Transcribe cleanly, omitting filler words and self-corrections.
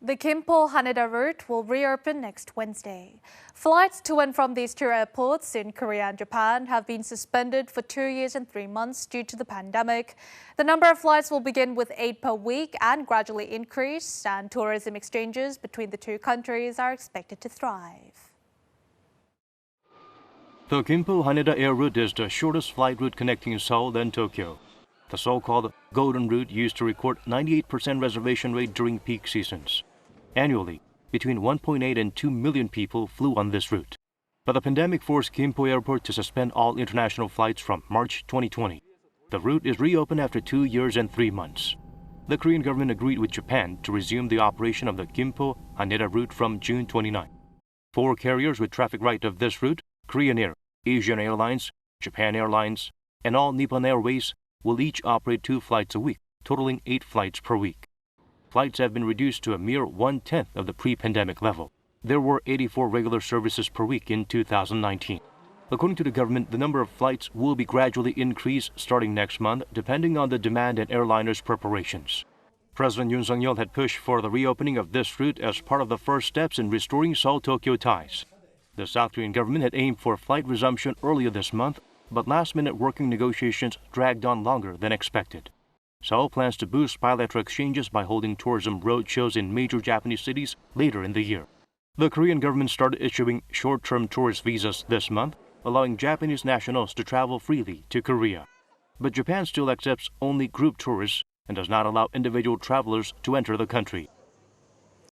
The GIMPO-HANEDA route will reopen next Wednesday. Flights to and from these two airports in Korea and Japan have been suspended for 2 years and 3 months due to the pandemic. The number of flights will begin with 8 per week and gradually increase, and tourism exchanges between the two countries are expected to thrive. The GIMPO-HANEDA air route is the shortest flight route connecting Seoul and Tokyo. The so-called Golden Route used to record 98% reservation rate during peak seasons. Annually, between 1.8 and 2 million people flew on this route. But the pandemic forced GIMPO Airport to suspend all international flights from March 2020. The route is reopened after 2 years and 3 months. The Korean government agreed with Japan to resume the operation of the GIMPO-HANEDA route from June 29. 4 carriers with traffic right of this route, Korean Air, Asian Airlines, Japan Airlines, and all Nippon Airways, will each operate 2 flights a week, totaling 8 flights per week. Flights have been reduced to a mere 1/10 of the pre-pandemic level. There were 84 regular services per week in 2019. According to the government, the number of flights will be gradually increased starting next month, depending on the demand and airliners' preparations. President Yoon Suk-yeol had pushed for the reopening of this route as part of the first steps in restoring Seoul-Tokyo ties. The South Korean government had aimed for flight resumption earlier this month, but last-minute working negotiations dragged on longer than expected. Seoul plans to boost bilateral exchanges by holding tourism roadshows in major Japanese cities later in the year. The Korean government started issuing short-term tourist visas this month, allowing Japanese nationals to travel freely to Korea. But Japan still accepts only group tourists and does not allow individual travelers to enter the country.